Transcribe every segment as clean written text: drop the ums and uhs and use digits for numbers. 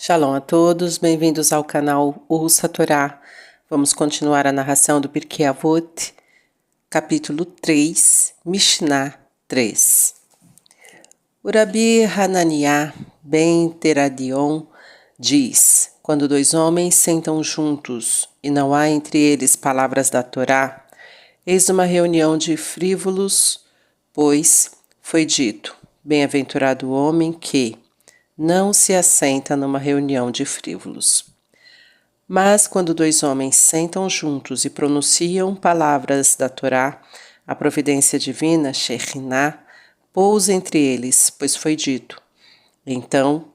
Shalom a todos, bem-vindos ao canal Ouça a Torá. Vamos continuar a narração do Pirkei Avot, capítulo 3, Mishnah 3. O Rabi Hananiah ben Teradion diz: quando dois homens sentam juntos e não há entre eles palavras da Torá, eis uma reunião de frívolos, pois foi dito: bem-aventurado o homem que não se assenta numa reunião de frívolos. Mas quando dois homens sentam juntos e pronunciam palavras da Torá, a providência divina, Shekhinah, pousa entre eles, pois foi dito. Então,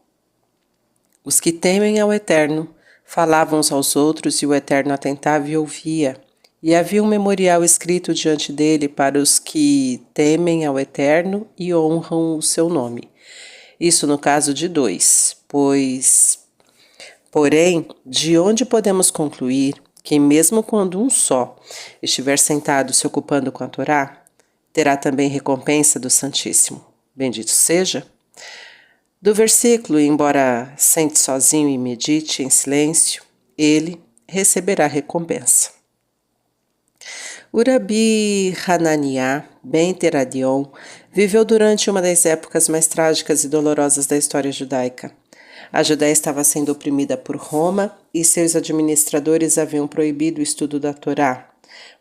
os que temem ao Eterno falavam uns aos outros e o Eterno atentava e ouvia. E havia um memorial escrito diante dele para os que temem ao Eterno e honram o seu nome. Isso no caso de dois, porém, de onde podemos concluir que mesmo quando um só estiver sentado se ocupando com a Torá, terá também recompensa do Santíssimo. Bendito seja. Do versículo, embora sente sozinho e medite em silêncio, ele receberá recompensa. O Rabi Hananiah ben Teradion viveu durante uma das épocas mais trágicas e dolorosas da história judaica. A Judéia estava sendo oprimida por Roma e seus administradores haviam proibido o estudo da Torá.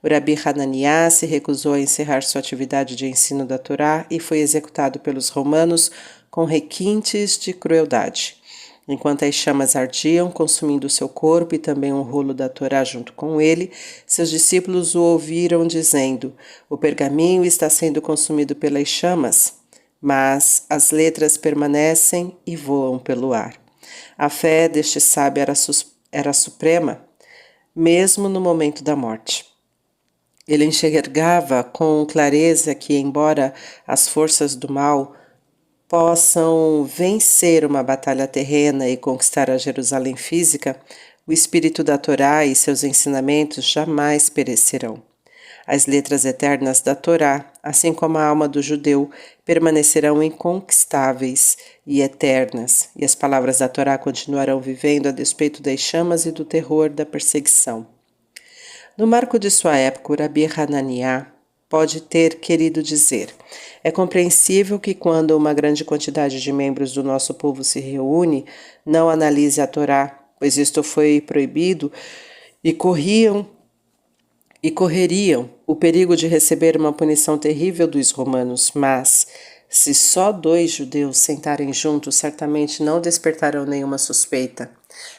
O Rabi Hananiah se recusou a encerrar sua atividade de ensino da Torá e foi executado pelos romanos com requintes de crueldade. Enquanto as chamas ardiam, consumindo seu corpo e também um rolo da Torá junto com ele, seus discípulos o ouviram dizendo: o pergaminho está sendo consumido pelas chamas, mas as letras permanecem e voam pelo ar. A fé deste sábio era suprema, mesmo no momento da morte. Ele enxergava com clareza que, embora as forças do mal possam vencer uma batalha terrena e conquistar a Jerusalém física, o espírito da Torá e seus ensinamentos jamais perecerão. As letras eternas da Torá, assim como a alma do judeu, permanecerão inconquistáveis e eternas, e as palavras da Torá continuarão vivendo a despeito das chamas e do terror da perseguição. No marco de sua época, o Rabi Hananiah pode ter querido dizer: é compreensível que quando uma grande quantidade de membros do nosso povo se reúne, não analise a Torá, pois isto foi proibido, e correriam o perigo de receber uma punição terrível dos romanos. Mas, se só dois judeus sentarem juntos, certamente não despertarão nenhuma suspeita.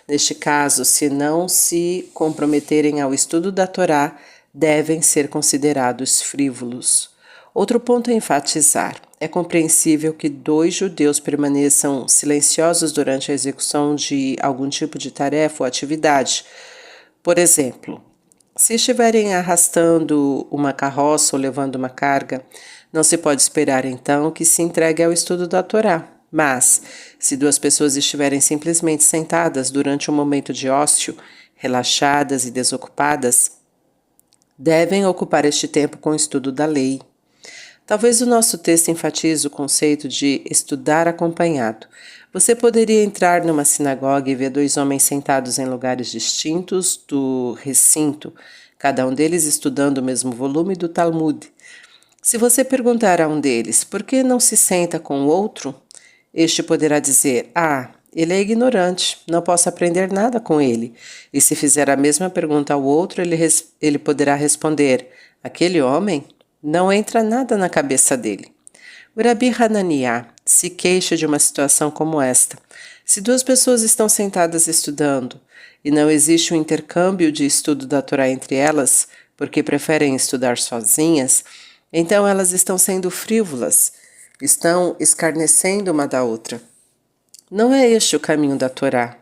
Neste caso, se não se comprometerem ao estudo da Torá, devem ser considerados frívolos. Outro ponto a enfatizar: é compreensível que dois judeus permaneçam silenciosos durante a execução de algum tipo de tarefa ou atividade. Por exemplo, se estiverem arrastando uma carroça ou levando uma carga, não se pode esperar então que se entregue ao estudo da Torá. Mas, se duas pessoas estiverem simplesmente sentadas durante um momento de ócio, relaxadas e desocupadas, devem ocupar este tempo com o estudo da lei. Talvez o nosso texto enfatize o conceito de estudar acompanhado. Você poderia entrar numa sinagoga e ver dois homens sentados em lugares distintos do recinto, cada um deles estudando o mesmo volume do Talmud. Se você perguntar a um deles por que não se senta com o outro, este poderá dizer: ele é ignorante, não posso aprender nada com ele. E se fizer a mesma pergunta ao outro, ele poderá responder: aquele homem, não entra nada na cabeça dele. O Rabi Hananiah se queixa de uma situação como esta. Se duas pessoas estão sentadas estudando e não existe um intercâmbio de estudo da Torá entre elas, porque preferem estudar sozinhas, então elas estão sendo frívolas, estão escarnecendo uma da outra. Não é este o caminho da Torá.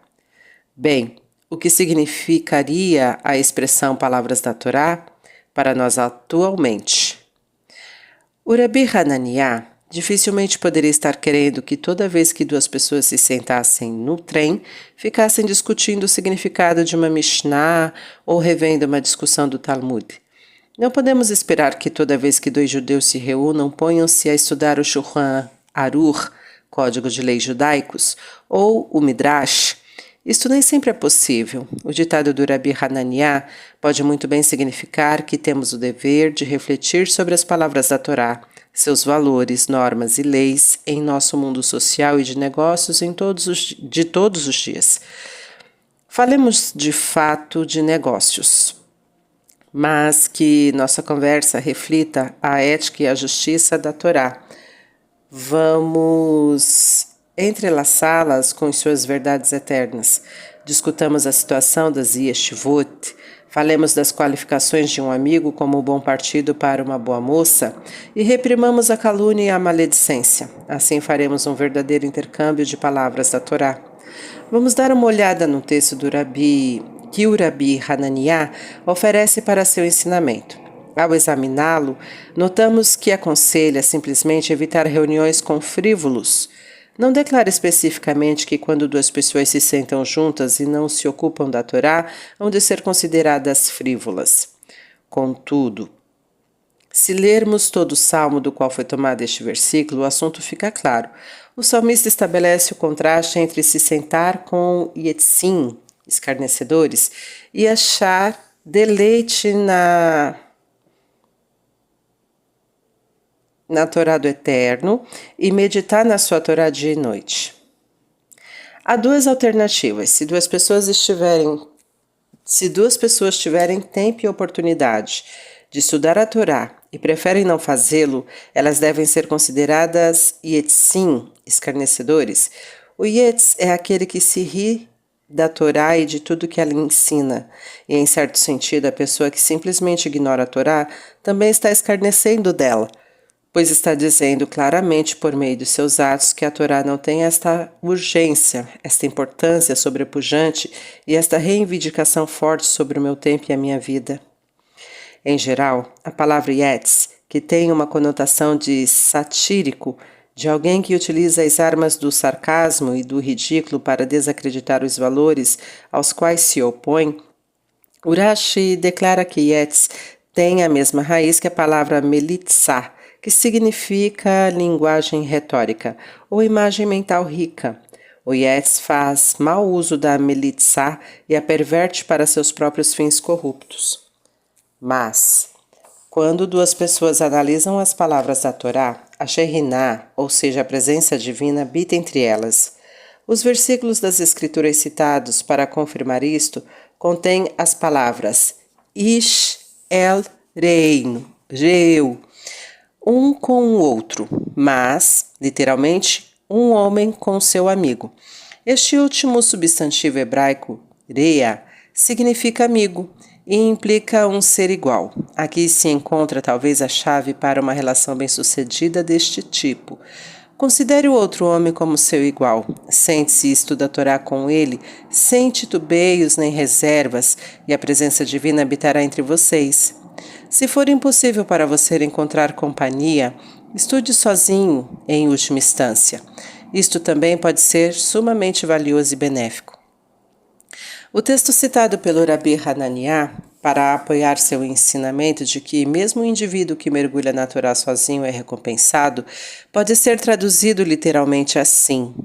Bem, o que significaria a expressão palavras da Torá para nós atualmente? O Rabi Hananiah dificilmente poderia estar querendo que toda vez que duas pessoas se sentassem no trem, ficassem discutindo o significado de uma Mishnah ou revendo uma discussão do Talmud. Não podemos esperar que toda vez que dois judeus se reúnam, ponham-se a estudar o Shulchan Aruch, Código de Leis Judaicos, ou o Midrash, Isto nem sempre é possível. O ditado do Rabi Hananiah pode muito bem significar que temos o dever de refletir sobre as palavras da Torá, seus valores, normas e leis em nosso mundo social e de negócios de todos os dias. Falemos de fato de negócios, mas que nossa conversa reflita a ética e a justiça da Torá. Vamos entrelaçá-las com suas verdades eternas. Discutamos a situação das yeshivot, falemos das qualificações de um amigo como um bom partido para uma boa moça e reprimamos a calúnia e a maledicência. Assim faremos um verdadeiro intercâmbio de palavras da Torá. Vamos dar uma olhada no texto que o Rabi Hananiah oferece para seu ensinamento. Ao examiná-lo, notamos que aconselha simplesmente evitar reuniões com frívolos. Não declara especificamente que quando duas pessoas se sentam juntas e não se ocupam da Torá, hão de ser consideradas frívolas. Contudo, se lermos todo o salmo do qual foi tomado este versículo, o assunto fica claro. O salmista estabelece o contraste entre se sentar com yetzim, escarnecedores, e achar deleite na Torá do Eterno e meditar na sua Torá dia e noite. Há duas alternativas. Se duas pessoas tiverem tempo e oportunidade de estudar a Torá e preferem não fazê-lo, elas devem ser consideradas yetzim, escarnecedores. O yetz é aquele que se ri da Torá e de tudo que ela ensina. E, em certo sentido, a pessoa que simplesmente ignora a Torá também está escarnecendo dela, pois está dizendo claramente por meio de seus atos que a Torá não tem esta urgência, esta importância sobrepujante e esta reivindicação forte sobre o meu tempo e a minha vida. Em geral, a palavra yetz, que tem uma conotação de satírico, de alguém que utiliza as armas do sarcasmo e do ridículo para desacreditar os valores aos quais se opõe, Urashi declara que yetz tem a mesma raiz que a palavra melitzá, que significa linguagem retórica ou imagem mental rica. O yetz faz mau uso da melitzá e a perverte para seus próprios fins corruptos. Mas, quando duas pessoas analisam as palavras da Torá, a Shekhinah, ou seja, a presença divina, habita entre elas. Os versículos das Escrituras citados para confirmar isto contêm as palavras Ish el reino, Reu, um com o outro, mas, literalmente, um homem com seu amigo. Este último substantivo hebraico, Rea, significa amigo e implica um ser igual. Aqui se encontra talvez a chave para uma relação bem-sucedida deste tipo. Considere o outro homem como seu igual. Sente-se e estuda a Torá com ele, sem titubeios nem reservas, e a presença divina habitará entre vocês. Se for impossível para você encontrar companhia, estude sozinho, em última instância. Isto também pode ser sumamente valioso e benéfico. O texto citado pelo Rabi Hananiah para apoiar seu ensinamento de que mesmo o indivíduo que mergulha na Torá sozinho é recompensado, pode ser traduzido literalmente assim: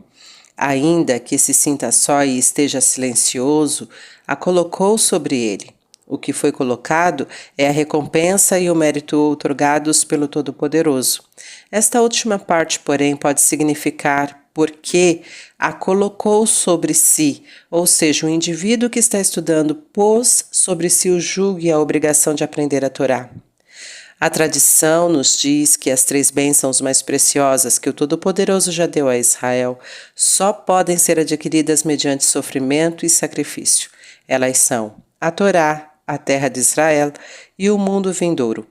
ainda que se sinta só e esteja silencioso, a colocou sobre ele. O que foi colocado é a recompensa e o mérito outorgados pelo Todo-Poderoso. Esta última parte, porém, pode significar porque a colocou sobre si, ou seja, o indivíduo que está estudando pôs sobre si o jugo e a obrigação de aprender a Torá. A tradição nos diz que as 3 bênçãos mais preciosas que o Todo-Poderoso já deu a Israel só podem ser adquiridas mediante sofrimento e sacrifício. Elas são a Torá, a terra de Israel e o mundo vindouro.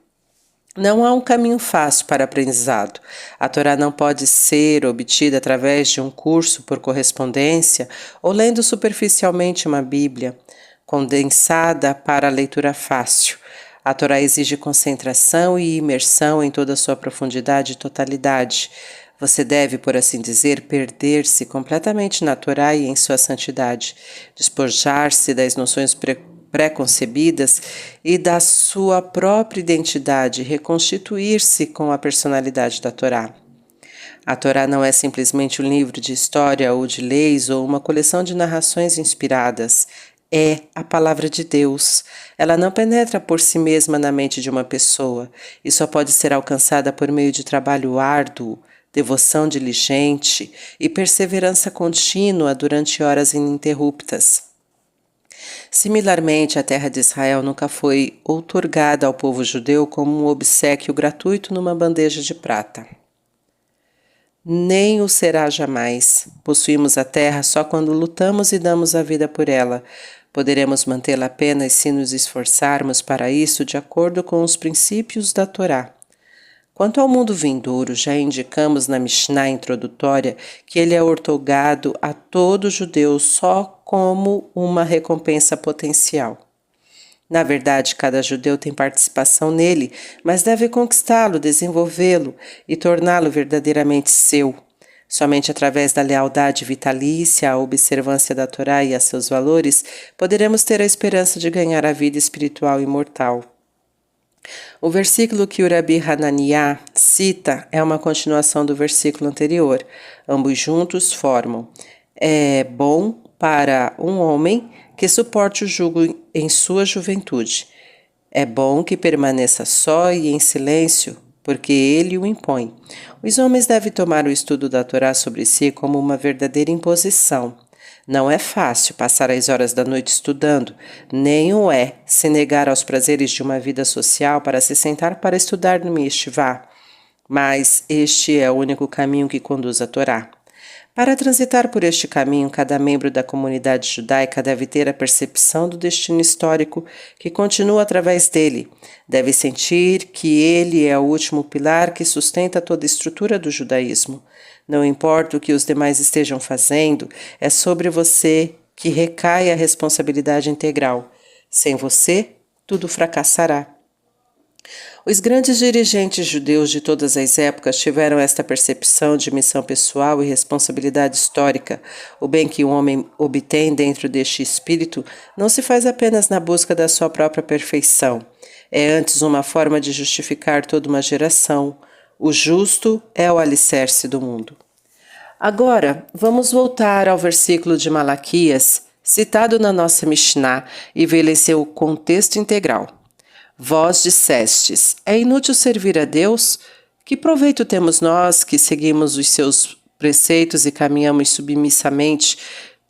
Não há um caminho fácil para aprendizado. A Torá não pode ser obtida através de um curso por correspondência ou lendo superficialmente uma Bíblia, condensada para a leitura fácil. A Torá exige concentração e imersão em toda a sua profundidade e totalidade. Você deve, por assim dizer, perder-se completamente na Torá e em sua santidade, despojar-se das noções preconcebidas e da sua própria identidade, reconstituir-se com a personalidade da Torá. A Torá não é simplesmente um livro de história ou de leis ou uma coleção de narrações inspiradas. É a palavra de Deus. Ela não penetra por si mesma na mente de uma pessoa e só pode ser alcançada por meio de trabalho árduo, devoção diligente e perseverança contínua durante horas ininterruptas. Similarmente, a terra de Israel nunca foi outorgada ao povo judeu como um obséquio gratuito numa bandeja de prata. Nem o será jamais. Possuímos a terra só quando lutamos e damos a vida por ela. Poderemos mantê-la apenas se nos esforçarmos para isso de acordo com os princípios da Torá. Quanto ao mundo vindouro, já indicamos na Mishnah introdutória que ele é outorgado a todo judeu só como uma recompensa potencial. Na verdade, cada judeu tem participação nele, mas deve conquistá-lo, desenvolvê-lo e torná-lo verdadeiramente seu. Somente através da lealdade vitalícia, a observância da Torá e a seus valores, poderemos ter a esperança de ganhar a vida espiritual imortal. O versículo que o Rabi Hananiah cita é uma continuação do versículo anterior. Ambos juntos formam: é bom para um homem que suporte o jugo em sua juventude. É bom que permaneça só e em silêncio, porque ele o impõe. Os homens devem tomar o estudo da Torá sobre si como uma verdadeira imposição. Não é fácil passar as horas da noite estudando, nem o é se negar aos prazeres de uma vida social para se sentar para estudar no Yeshivá. Mas este é o único caminho que conduz à Torá. Para transitar por este caminho, cada membro da comunidade judaica deve ter a percepção do destino histórico que continua através dele. Deve sentir que ele é o último pilar que sustenta toda a estrutura do judaísmo. Não importa o que os demais estejam fazendo, é sobre você que recai a responsabilidade integral. Sem você, tudo fracassará. Os grandes dirigentes judeus de todas as épocas tiveram esta percepção de missão pessoal e responsabilidade histórica. O bem que um homem obtém dentro deste espírito não se faz apenas na busca da sua própria perfeição. É antes uma forma de justificar toda uma geração. O justo é o alicerce do mundo. Agora, vamos voltar ao versículo de Malaquias, citado na nossa Mishnah, e ver em seu contexto integral. Vós dissestes, é inútil servir a Deus? Que proveito temos nós que seguimos os seus preceitos e caminhamos submissamente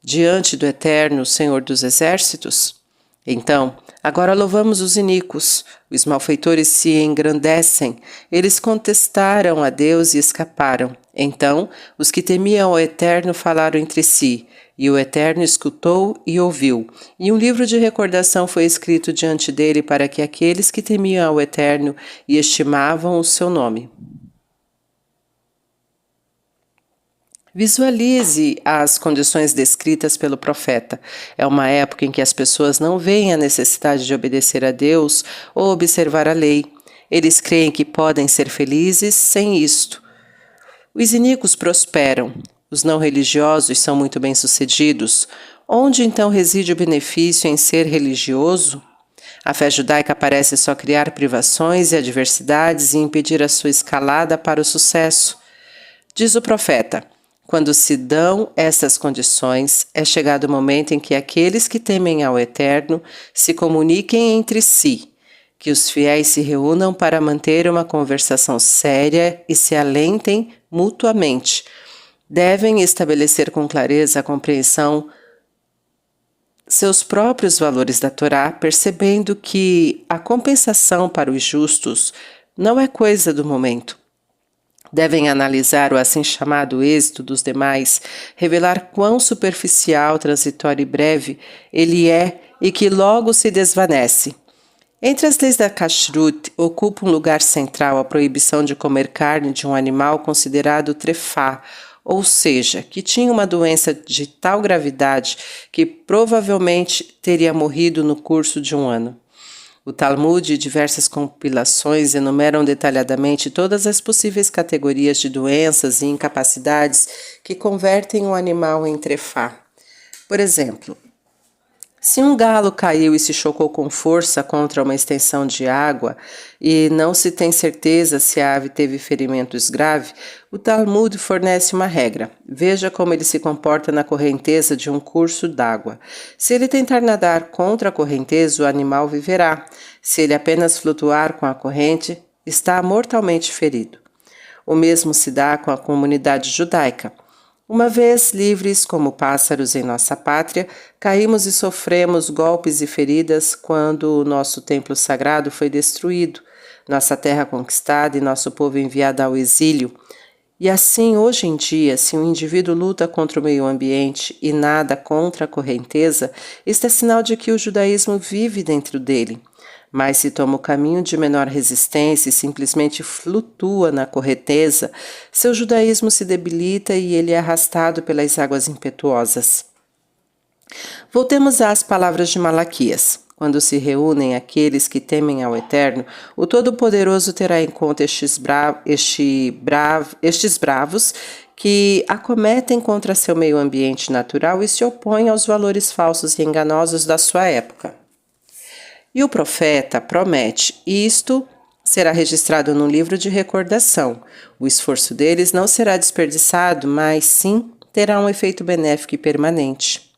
diante do Eterno, Senhor dos Exércitos? Então, agora louvamos os iníquos, os malfeitores se engrandecem, eles contestaram a Deus e escaparam. Então, os que temiam o Eterno falaram entre si, e o Eterno escutou e ouviu, e um livro de recordação foi escrito diante dele para que aqueles que temiam ao Eterno e estimavam o seu nome. Visualize as condições descritas pelo profeta. É uma época em que as pessoas não veem a necessidade de obedecer a Deus ou observar a lei. Eles creem que podem ser felizes sem isto. Os iníquos prosperam. Os não religiosos são muito bem-sucedidos. Onde então reside o benefício em ser religioso? A fé judaica parece só criar privações e adversidades e impedir a sua escalada para o sucesso. Diz o profeta: quando se dão essas condições, é chegado o momento em que aqueles que temem ao Eterno se comuniquem entre si, que os fiéis se reúnam para manter uma conversação séria e se alentem mutuamente. Devem estabelecer com clareza a compreensão seus próprios valores da Torá, percebendo que a compensação para os justos não é coisa do momento. Devem analisar o assim chamado êxito dos demais, revelar quão superficial, transitório e breve ele é e que logo se desvanece. Entre as leis da Kashrut, ocupa um lugar central a proibição de comer carne de um animal considerado trefá, ou seja, que tinha uma doença de tal gravidade que provavelmente teria morrido no curso de um ano. O Talmud e diversas compilações enumeram detalhadamente todas as possíveis categorias de doenças e incapacidades que convertem um animal em trefá. Por exemplo, Se um galo caiu e se chocou com força contra uma extensão de água e não se tem certeza se a ave teve ferimentos graves, o Talmud fornece uma regra. Veja como ele se comporta na correnteza de um curso d'água. Se ele tentar nadar contra a correnteza, o animal viverá. Se ele apenas flutuar com a corrente, está mortalmente ferido. O mesmo se dá com a comunidade judaica. Uma vez livres como pássaros em nossa pátria, caímos e sofremos golpes e feridas quando o nosso templo sagrado foi destruído, nossa terra conquistada e nosso povo enviado ao exílio. E assim, hoje em dia, se um indivíduo luta contra o meio ambiente e nada contra a correnteza, isto é sinal de que o judaísmo vive dentro dele. Mas se toma o caminho de menor resistência e simplesmente flutua na correnteza, seu judaísmo se debilita e ele é arrastado pelas águas impetuosas. Voltemos às palavras de Malaquias. Quando se reúnem aqueles que temem ao Eterno, o Todo-Poderoso terá em conta estes bravos que acometem contra seu meio ambiente natural e se opõem aos valores falsos e enganosos da sua época. E o profeta promete: isto será registrado num livro de recordação. O esforço deles não será desperdiçado, mas sim terá um efeito benéfico e permanente.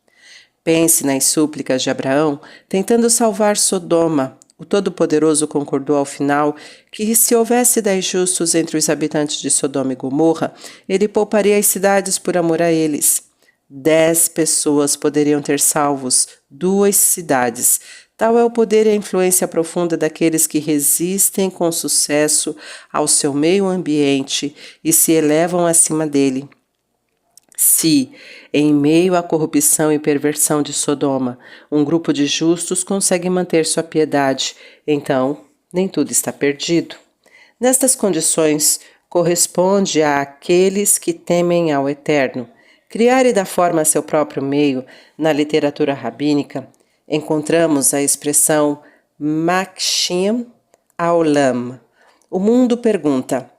Pense nas súplicas de Abraão tentando salvar Sodoma. O Todo-Poderoso concordou ao final que, se houvesse 10 justos entre os habitantes de Sodoma e Gomorra, ele pouparia as cidades por amor a eles. 10 pessoas poderiam ter salvos 2 cidades. Tal é o poder e a influência profunda daqueles que resistem com sucesso ao seu meio ambiente e se elevam acima dele. Se, em meio à corrupção e perversão de Sodoma, um grupo de justos consegue manter sua piedade, então nem tudo está perdido. Nestas condições, corresponde àqueles que temem ao Eterno criar e dar forma a seu próprio meio. Na literatura rabínica, encontramos a expressão Makshim Haolam. O mundo pergunta.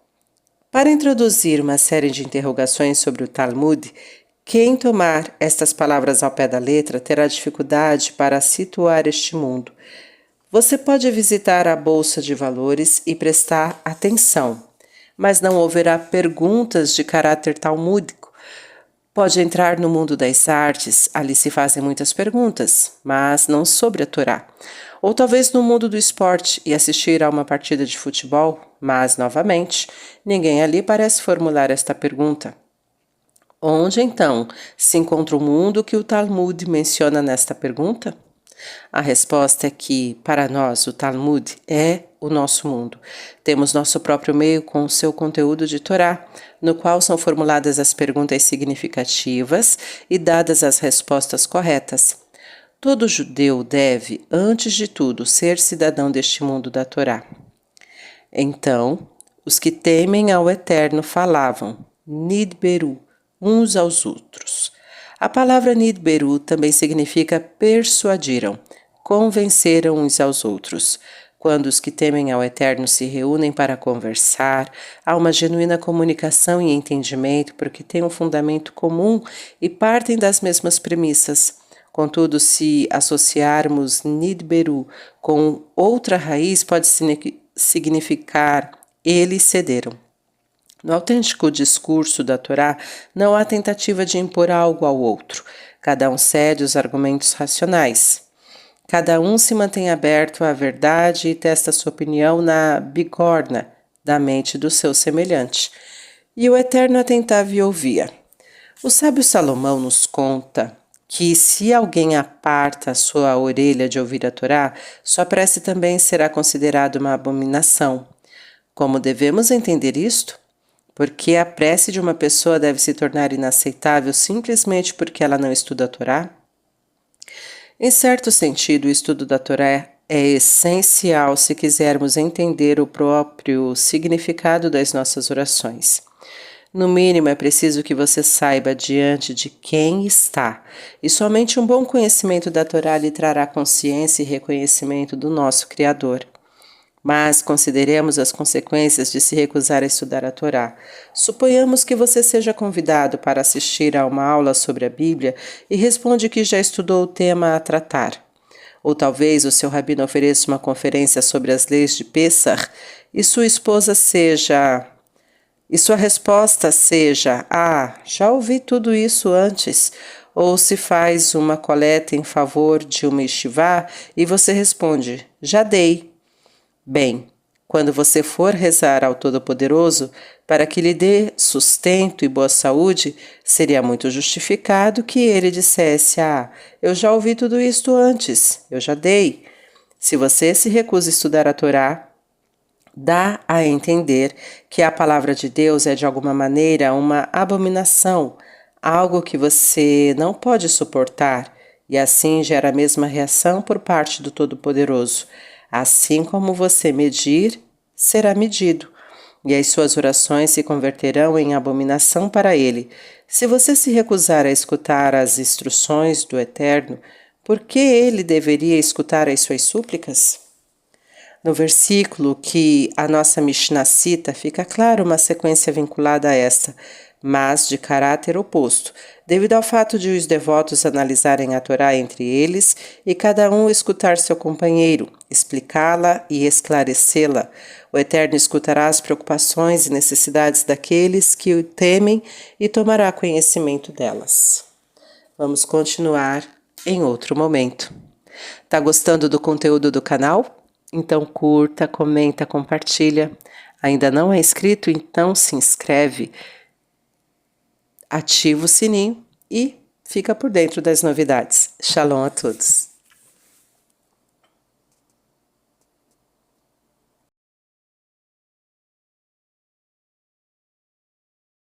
Para introduzir uma série de interrogações sobre o Talmud, quem tomar estas palavras ao pé da letra terá dificuldade para situar este mundo. Você pode visitar a Bolsa de Valores e prestar atenção, mas não haverá perguntas de caráter talmúdico. Pode entrar no mundo das artes, ali se fazem muitas perguntas, mas não sobre a Torá. Ou talvez no mundo do esporte e assistir a uma partida de futebol, mas, novamente, ninguém ali parece formular esta pergunta. Onde, então, se encontra o mundo que o Talmud menciona nesta pergunta? A resposta é que, para nós, o Talmud é o nosso mundo. Temos nosso próprio meio com o seu conteúdo de Torá, no qual são formuladas as perguntas significativas e dadas as respostas corretas. Todo judeu deve, antes de tudo, ser cidadão deste mundo da Torá. Então, os que temem ao Eterno falavam, Nidberu, uns aos outros. A palavra Nidberu também significa persuadiram, convenceram uns aos outros. Quando os que temem ao Eterno se reúnem para conversar, há uma genuína comunicação e entendimento porque têm um fundamento comum e partem das mesmas premissas. Contudo, se associarmos Nidberu com outra raiz, pode significar eles cederam. No autêntico discurso da Torá, não há tentativa de impor algo ao outro. Cada um cede os argumentos racionais. Cada um se mantém aberto à verdade e testa sua opinião na bigorna da mente do seu semelhante. E o Eterno atentava e ouvia. O sábio Salomão nos conta que se alguém aparta a sua orelha de ouvir a Torá, sua prece também será considerada uma abominação. Como devemos entender isto? Porque a prece de uma pessoa deve se tornar inaceitável simplesmente porque ela não estuda a Torá? Em certo sentido, o estudo da Torá é essencial se quisermos entender o próprio significado das nossas orações. No mínimo, é preciso que você saiba diante de quem está, e somente um bom conhecimento da Torá lhe trará consciência e reconhecimento do nosso Criador. Mas consideremos as consequências de se recusar a estudar a Torá. Suponhamos que você seja convidado para assistir a uma aula sobre a Bíblia e responde que já estudou o tema a tratar. Ou talvez o seu rabino ofereça uma conferência sobre as leis de Pessah e sua resposta seja: já ouvi tudo isso antes. Ou se faz uma coleta em favor de uma yeshivá e você responde: já dei. Bem, quando você for rezar ao Todo-Poderoso para que lhe dê sustento e boa saúde, seria muito justificado que ele dissesse: eu já ouvi tudo isto antes, eu já dei. Se você se recusa a estudar a Torá, dá a entender que a palavra de Deus é de alguma maneira uma abominação, algo que você não pode suportar, e assim gera a mesma reação por parte do Todo-Poderoso. Assim como você medir, será medido, e as suas orações se converterão em abominação para ele. Se você se recusar a escutar as instruções do Eterno, por que ele deveria escutar as suas súplicas? No versículo que a nossa Mishnah cita, fica clara uma sequência vinculada a esta, mas de caráter oposto, devido ao fato de os devotos analisarem a Torá entre eles e cada um escutar seu companheiro, explicá-la e esclarecê-la. O Eterno escutará as preocupações e necessidades daqueles que o temem e tomará conhecimento delas. Vamos continuar em outro momento. Tá gostando do conteúdo do canal? Então curta, comenta, compartilha. Ainda não é inscrito? Então se inscreve, ativa o sininho e fica por dentro das novidades. Shalom a todos!